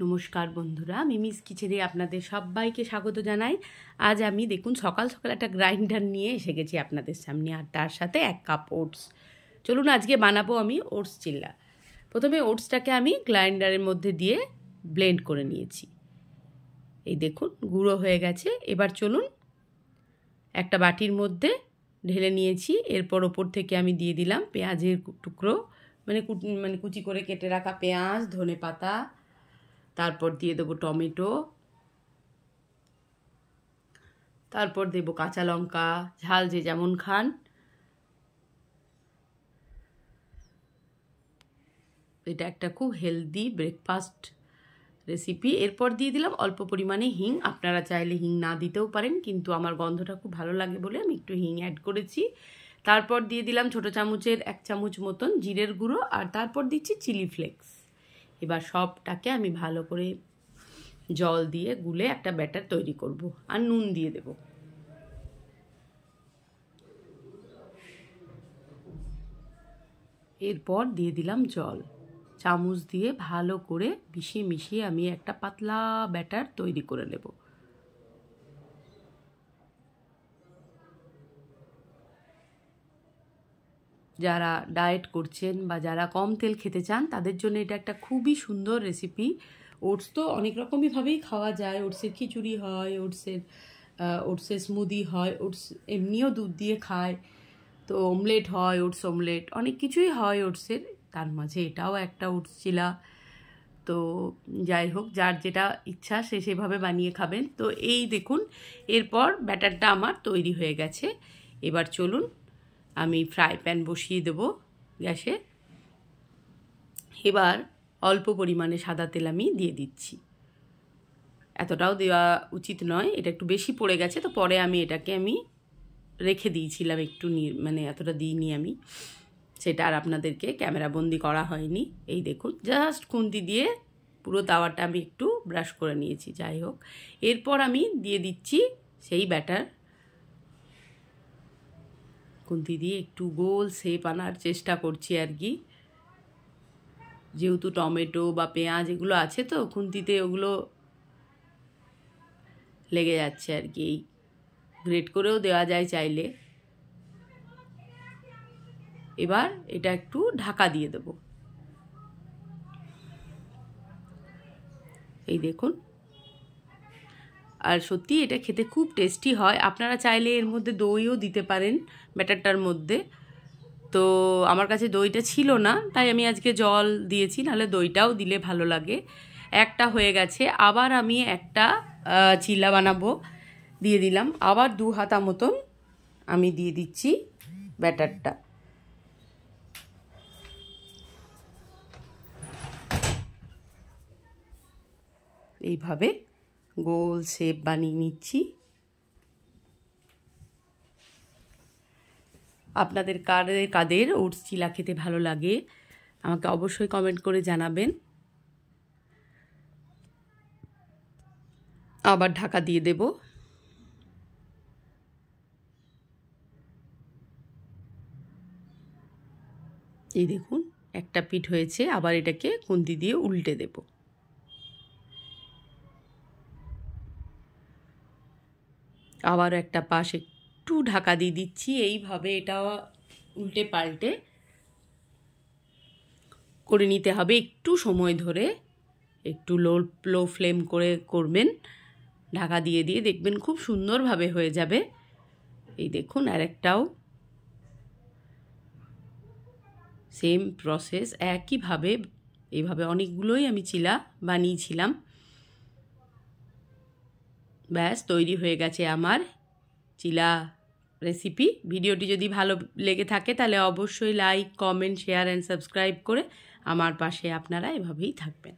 নমস্কার বন্ধুরা, মিমিস কিচেনে আপনাদের সবাইকে স্বাগত জানাই। আজ আমি দেখুন সকাল সকাল একটা গ্রাইন্ডার নিয়ে এসে গেছি আপনাদের সামনে, আর তার সাথে 1 কাপ ওটস। চলুন আজকে বানাবো আমি ওটস চিল্লা। প্রথমে ওটসটাকে আমি গ্রাইন্ডারের মধ্যে দিয়ে ব্লেন্ড করে নিয়েছি। এই দেখুন গুঁড়ো হয়ে গেছে। এবার চলুন একটা বাটির মধ্যে ঢেলে নিয়েছি। এরপর ওপর থেকে আমি দিয়ে দিলাম পেঁয়াজের টুকরো, মানে কুচি করে কেটে রাখা পেঁয়াজ, ধনেপাতা, তারপর দিয়ে দেবো টমেটো, তারপর দেব কাঁচা লঙ্কা, ঝাল যে যেমন খান। এটা একটা খুব হেলদি ব্রেকফাস্ট রেসিপি। এরপর দিয়ে দিলাম অল্প পরিমাণে হিং। আপনারা চাইলে হিং না দিতেও পারেন, কিন্তু আমার গন্ধটা খুব ভালো লাগে বলে আমি একটু হিং অ্যাড করেছি। তারপর দিয়ে দিলাম ছোটো চামচের 1 চামচ মতন জিরের গুঁড়ো, আর তারপর দিচ্ছি চিলি ফ্লেক্স। এবার সবটাকে আমি ভালো করে জল দিয়ে গুলে একটা ব্যাটার তৈরি করব, আর নুন দিয়ে দেব। এরপর দিয়ে দিলাম জল। চামচ দিয়ে ভালো করে মিশিয়ে আমি একটা পাতলা ব্যাটার তৈরি করে নেব। যারা ডায়েট করছেন বা যারা কম তেল খেতে চান তাদের জন্য এটা একটা খুবই সুন্দর রেসিপি। ওটস তো অনেক রকমইভাবেই খাওয়া যায়। ওটসের খিচুড়ি হয়, ওটসের স্মুদি হয়, ওটস এমনিও দুধ দিয়ে খায়, তো অমলেট হয়, ওটস অমলেট, অনেক কিছুই হয় ওটসের। তার মাঝে এটাও একটা ওটস চিলা। তো যাই হোক, যার যেটা ইচ্ছা সে সেভাবে বানিয়ে খাবেন। তো এই দেখুন এরপর ব্যাটারটা আমার তৈরি হয়ে গেছে। এবার চলুন আমি ফ্রাই প্যান বসিয়ে দেব গ্যাসে। এবার অল্প পরিমাণে সাদা তেল আমি দিয়ে দিচ্ছি। এতটাও দেওয়া উচিত নয়, এটা একটু বেশি পড়ে গেছে, তো পরে আমি এটাকে রেখে দিয়েছিলাম একটু, মানে এতটা দিইনি আমি, সেটা আর আপনাদেরকে ক্যামেরাবন্দি করা হয়নি। এই দেখুন জাস্ট খুন্তি দিয়ে পুরো তাওয়াটা আমি একটু ব্রাশ করে নিয়েছি। যাই হোক, এরপর আমি দিয়ে দিচ্ছি সেই ব্যাটার। খুন্তি দিয়ে একটু গোল শেপ আনার চেষ্টা করছি আর কি, যেহেতু টমেটো বা পেঁয়াজ এগুলো আছে, তো খুন্তিতে ওগুলো লেগে যাচ্ছে আর কি। গ্রেট করেও দেওয়া যায় চাইলে। এবার এটা একটু ঢাকা দিয়ে দেব। এই দেখুন, আর সত্যি এটা খেতে খুব টেস্টি হয়। আপনারা চাইলে এর মধ্যে দইও দিতে পারেন ব্যাটারটার মধ্যে। তো আমার কাছে দইটা ছিল না, তাই আমি আজকে জল দিয়েছি, নাহলে দইটাও দিলে ভালো লাগে। একটা হয়ে গেছে, আবার আমি একটা চিলা বানাবো। দিয়ে দিলাম আবার 2 হাতা মতন আমি দিয়ে দিচ্ছি ব্যাটারটা। এইভাবে গোল শেপ বানিয়ে নিচ্ছি। আপনাদের কাদের ওটস চিলা খেতে ভালো লাগে আমাকে অবশ্যই কমেন্ট করে জানাবেন। আবার ঢাকা দিয়ে দেব। এই দেখুন একটা পিঠ হয়েছে, আবার এটাকে খুন্তি দিয়ে উল্টে দেব। আবার একটা পাশ একটু ঢাকা দিয়ে দিচ্ছি। এইভাবে এটা উল্টে পাল্টে করে নিতে হবে একটু সময় ধরে। একটু লো ফ্লেম করে করবেন, ঢাকা দিয়ে দিয়ে দেখবেন খুব সুন্দরভাবে হয়ে যাবে। এই দেখুন আরেকটাও সেম প্রসেস, একইভাবে এইভাবে অনেকগুলোই আমি চিলা বানিয়েছিলাম। ব্যাস তৈরি হয়ে গেছে আমার চিলা রেসিপি। ভিডিওটি যদি ভালো লেগে থাকে তাহলে অবশ্যই like, comment, share and subscribe করে আমার পাশে আপনারা এভাবেই থাকবেন।